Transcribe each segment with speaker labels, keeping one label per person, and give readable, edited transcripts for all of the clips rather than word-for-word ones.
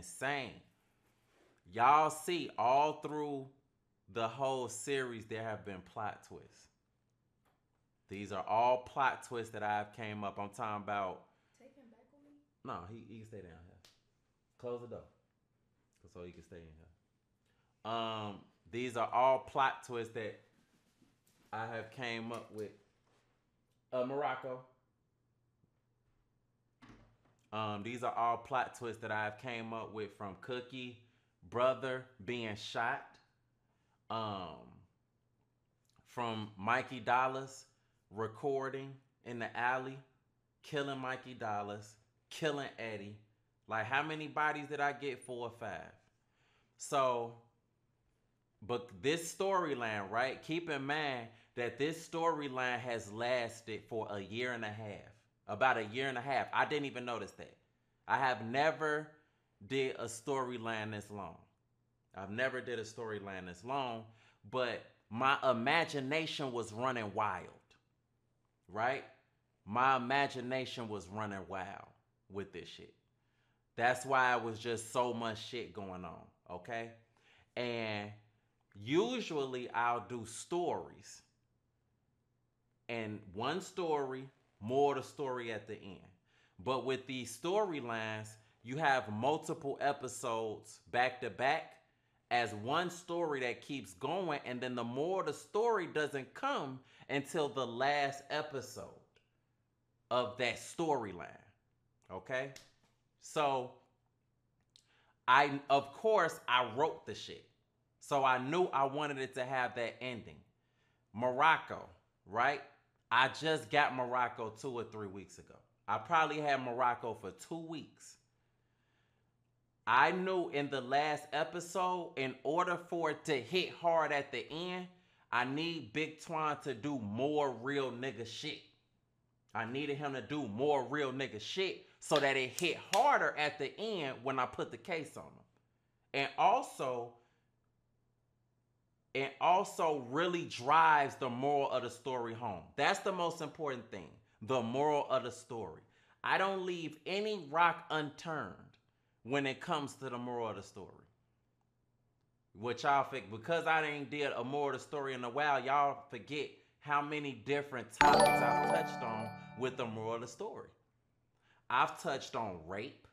Speaker 1: insane. Y'all see all through the whole series there have been plot twists. These are all plot twists that I've came up. I'm talking about.
Speaker 2: Take him back with me.
Speaker 1: No, he can stay down here. Close the door so he can stay in here. These are all plot twists that I have came up with. Morocco. These are all plot twists that I've came up with from Cookie brother being shot. From Mikey Dollars recording in the alley, killing Mikey Dollars, killing Eddie. Like, how many bodies did I get? 4 or 5. So, but this storyline, right? Keep in mind that this storyline has lasted for a year and a half. About a year and a half. I didn't even notice that. I have never did a storyline this long. I've never did a storyline this long, but my imagination was running wild, right? My imagination was running wild with this shit. That's why it was just so much shit going on, okay? And usually I'll do stories. And one story, more the story at the end. But with these storylines, you have multiple episodes back to back as one story that keeps going, and then the more the story doesn't come until the last episode of that storyline. Okay? So of course I wrote the shit. So I knew I wanted it to have that ending. Morocco, right? I just got Morocco 2 or 3 weeks ago. I probably had Morocco for 2 weeks. I knew in the last episode, in order for it to hit hard at the end, I need Big Twon to do more real nigga shit. I needed him to do more real nigga shit so that it hit harder at the end when I put the case on him. And also really drives the moral of the story home. That's the most important thing. The moral of the story. I don't leave any rock unturned when it comes to the moral of the story. Which y'all think, because I didn't did a moral of the story in a while, y'all forget how many different topics I've touched on with the moral of the story. I've touched on rape.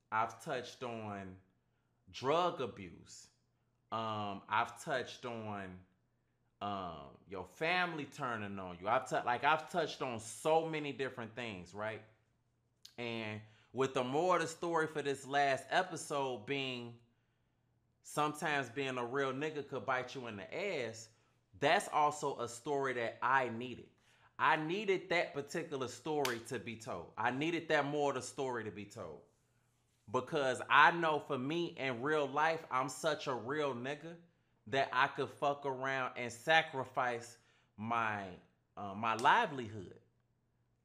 Speaker 1: I've touched on drug abuse. I've touched on your family turning on you. I've touched on so many different things, right? And with the more of the story for this last episode being sometimes being a real nigga could bite you in the ass, that's also a story that I needed. I needed that particular story to be told. I needed that more of the story to be told. Because I know for me in real life, I'm such a real nigga that I could fuck around and sacrifice my livelihood.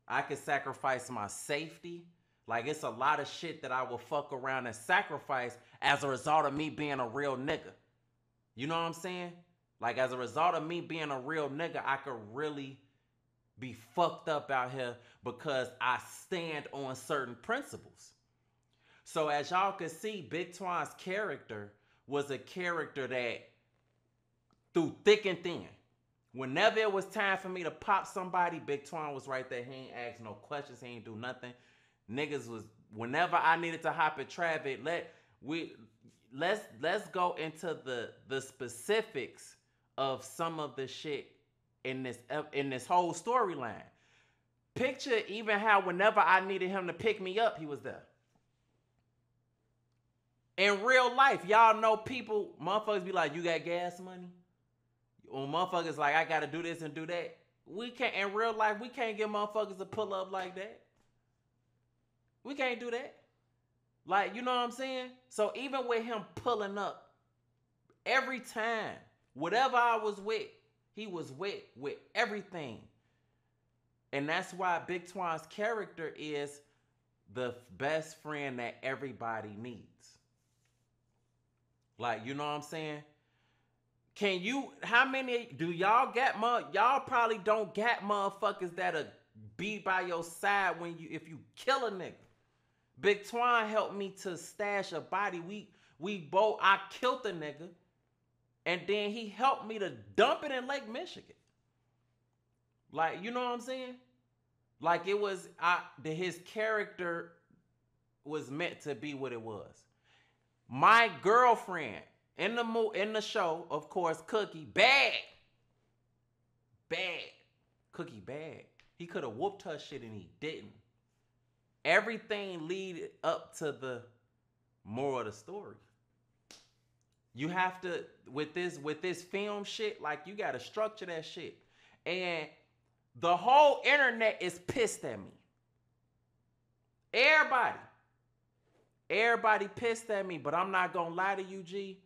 Speaker 1: I could sacrifice my safety. Like, it's a lot of shit that I will fuck around and sacrifice as a result of me being a real nigga. You know what I'm saying? Like, as a result of me being a real nigga, I could really be fucked up out here because I stand on certain principles. So as y'all can see, Big Twon's character was a character that through thick and thin, whenever it was time for me to pop somebody, Big Twon was right there. He ain't ask no questions. He ain't do nothing. Niggas was, whenever I needed to hop in traffic, let's go into the specifics of some of the shit in this whole storyline. Picture even how whenever I needed him to pick me up, he was there. In real life, y'all know people, motherfuckers be like, you got gas money? Or motherfuckers like, I gotta do this and do that. We can't, in real life, we can't get motherfuckers to pull up like that. We can't do that. Like, you know what I'm saying? So even with him pulling up, every time, whatever I was with, he was with everything. And that's why Big Twon's character is the best friend that everybody needs. Like, you know what I'm saying? How many do y'all get? Y'all probably don't get motherfuckers that'll be by your side if you kill a nigga. Big Twon helped me to stash a body. We both, I killed the nigga, and then he helped me to dump it in Lake Michigan. Like, you know what I'm saying? Like it was, his character was meant to be what it was. My girlfriend in the show, of course, Cookie, bad. Cookie bad. He could have whooped her shit and he didn't. Everything lead up to the moral of the story. You have to, with this film shit, like you gotta structure that shit. And the whole internet is pissed at me. Everybody pissed at me, but I'm not gonna lie to you, G.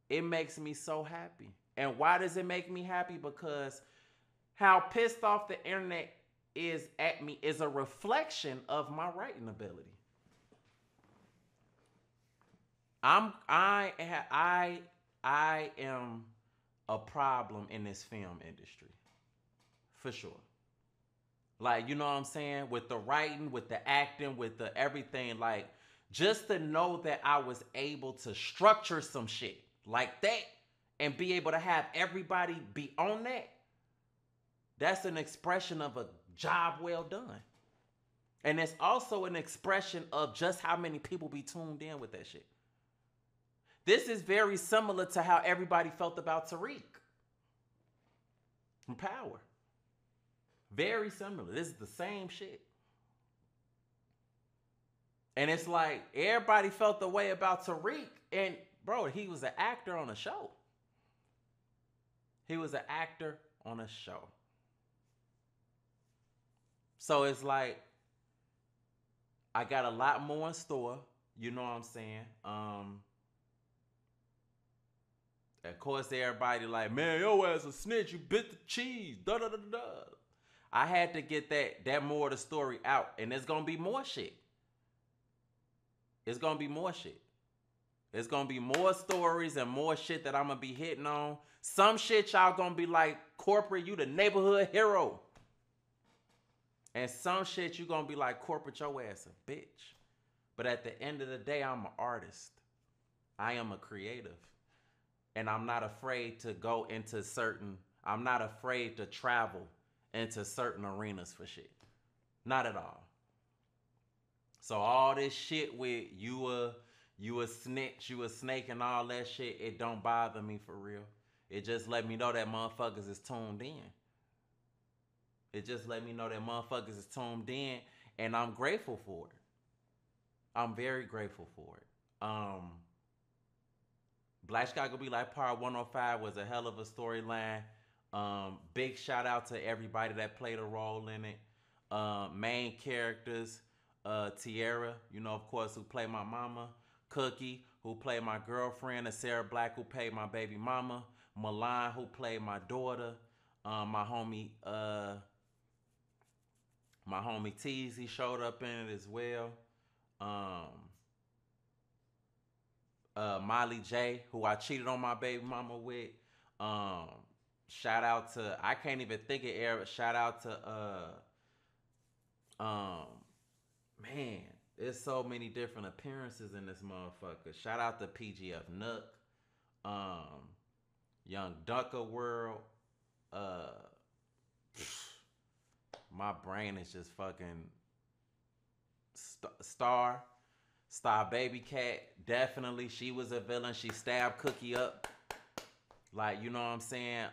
Speaker 1: It makes me so happy. And why does it make me happy? Because how pissed off the internet is at me is a reflection of my writing ability. I am a problem in this film industry. For sure. Like, you know what I'm saying? With the writing, with the acting, with the everything, like just to know that I was able to structure some shit like that and be able to have everybody be on that. That's an expression of a job well done. And it's also an expression of just how many people be tuned in with that shit. This is very similar to how everybody felt about Tariq from Power. Very similar. This is the same shit. And it's like everybody felt the way about Tariq. And bro, he was an actor on a show. He was an actor on a show. So it's like I got a lot more in store. You know what I'm saying? Of course, everybody like, man, your ass a snitch. You bit the cheese. Da da da da. I had to get that more of the story out, and there's gonna be more shit. It's gonna be more shit. It's gonna be more stories and more shit that I'm gonna be hitting on. Some shit y'all gonna be like, Corporate, you the neighborhood hero. And some shit you gonna be like, Corporate, your ass a bitch. But at the end of the day, I'm an artist. I am a creative. And I'm not afraid to go into I'm not afraid to travel into certain arenas for shit. Not at all. So all this shit with you a snitch, you a snake and all that shit, it don't bother me for real. It just let me know that motherfuckers is tuned in. It just let me know that motherfuckers is tuned in, and I'm grateful for it. I'm very grateful for it. BlackChicagoBeLike Part 105 was a hell of a storyline. Big shout out to everybody that played a role in it. Main characters, Tierra, you know, of course, who played my mama. Cookie, who played my girlfriend. And Sarah Black, who played my baby mama. Milan, who played my daughter. My homie Teasy showed up in it as well. Molly J, who I cheated on my baby mama with. Shout out to, I can't even think of Eric. Shout out to man, there's so many different appearances in this motherfucker. Shout out to PGF Nook, Young Ducker World. My brain is just fucking Star Baby Cat. Definitely, she was a villain. She stabbed Cookie up. Like, you know what I'm saying?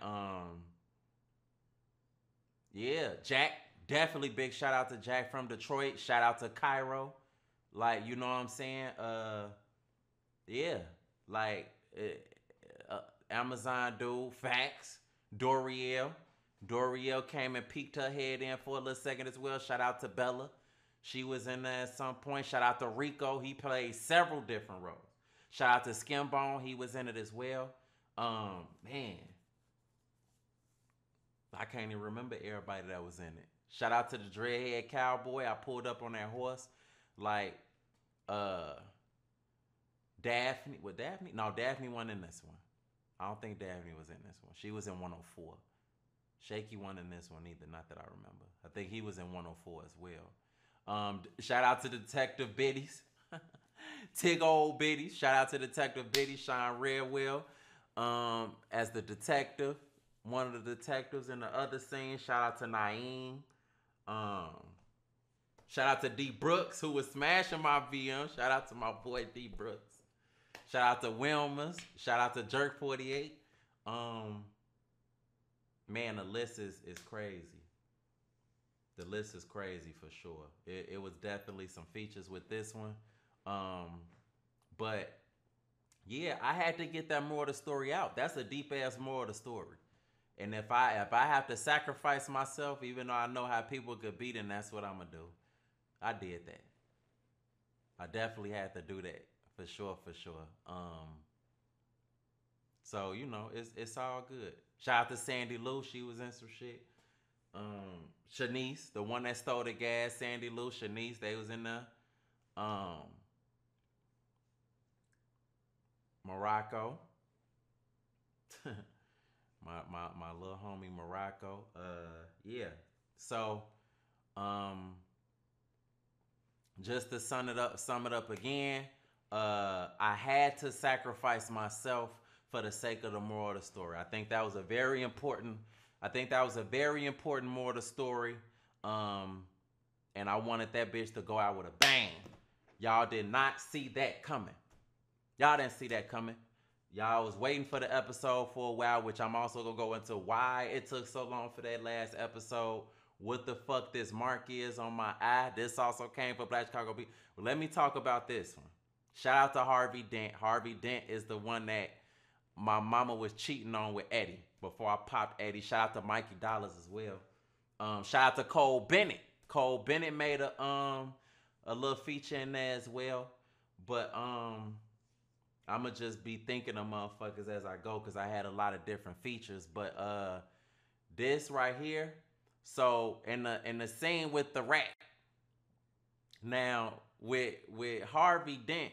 Speaker 1: Yeah, Jack. Definitely big shout out to Jack from Detroit. Shout out to Cairo. Like, you know what I'm saying? Yeah. Like, Amazon dude. Facts. Doriel came and peeked her head in for a little second as well. Shout out to Bella. She was in there at some point. Shout out to Rico. He played several different roles. Shout out to Skimbone. He was in it as well. Man. I can't even remember everybody that was in it. Shout out to the Dreadhead Cowboy. I pulled up on that horse. Like, Daphne. What, Daphne? No, Daphne wasn't in this one. I don't think Daphne was in this one. She was in 104. Shaky wasn't in this one either. Not that I remember. I think he was in 104 as well. Shout out to Detective Biddies. Tig old Biddies. Shout out to Detective Biddies, shine real well. As the detective, one of the detectives in the other scene. Shout out to Naeem. Um, Shout out to D Brooks, who was smashing my VM. Shout out to my boy D Brooks. Shout out to Wilmers. Shout out to Jerk 48. Man, the list is crazy. The list is crazy for sure. It was definitely some features with this one. But yeah, I had to get that moral of the story out. That's a deep ass moral of the story. And if I have to sacrifice myself, even though I know how people could be, then that's what I'm gonna do. I did that. I definitely had to do that for sure, for sure. So you know, it's all good. Shout out to Sandy Lou, she was in some shit. Shanice, the one that stole the gas, Sandy Lou, Shanice, they was in there. Morocco, my little homie Morocco. Yeah. So, just to sum it up again, I had to sacrifice myself for the sake of the moral of the story. I think that was a very important. I think that was a very important moral of the story. And I wanted that bitch to go out with a bang. Y'all did not see that coming. Y'all didn't see that coming. Y'all was waiting for the episode for a while, which I'm also gonna go into why it took so long for that last episode. What the fuck this mark is on my eye. This also came for Black Chicago Beat. Well, let me talk about this one. Shout out to Harvey Dent. Harvey Dent is the one that my mama was cheating on with Eddie before I popped Eddie. Shout out to Mikey Dollars as well. Shout out to Cole Bennett. Cole Bennett made a little feature in there as well. But I'ma just be thinking of motherfuckers as I go because I had a lot of different features. But this right here, so in the scene with the rat. Now with Harvey Dent,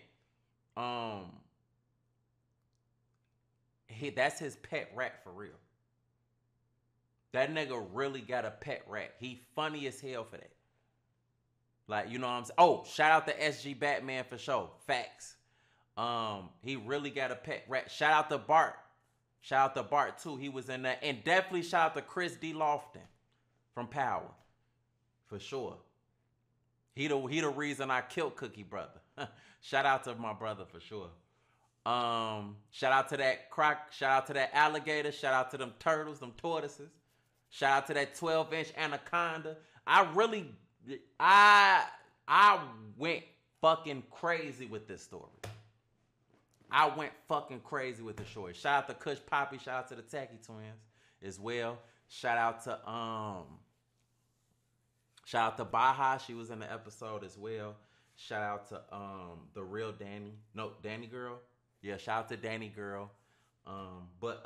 Speaker 1: that's his pet rat for real. That nigga really got a pet rat. He funny as hell for that. Like, you know what I'm saying? Oh, shout out to SG Batman for sure. Facts. He really got a pet rat. Shout out to Bart. Shout out to Bart too. He was in that. And definitely shout out to Chris D. Lofton from Power. For sure. He the reason I killed Cookie Brother. Shout out to my brother for sure. Shout out to that croc. Shout out to that alligator. Shout out to them turtles, them tortoises. Shout out to that 12-inch anaconda. I went fucking crazy with this story. I went fucking crazy with the story. Shout out to Kush Poppy. Shout out to the Tacky Twins as well. Shout out to Baja. She was in the episode as well. Shout out to the real Danny. No, Danny Girl. Yeah, shout out to Danny Girl. But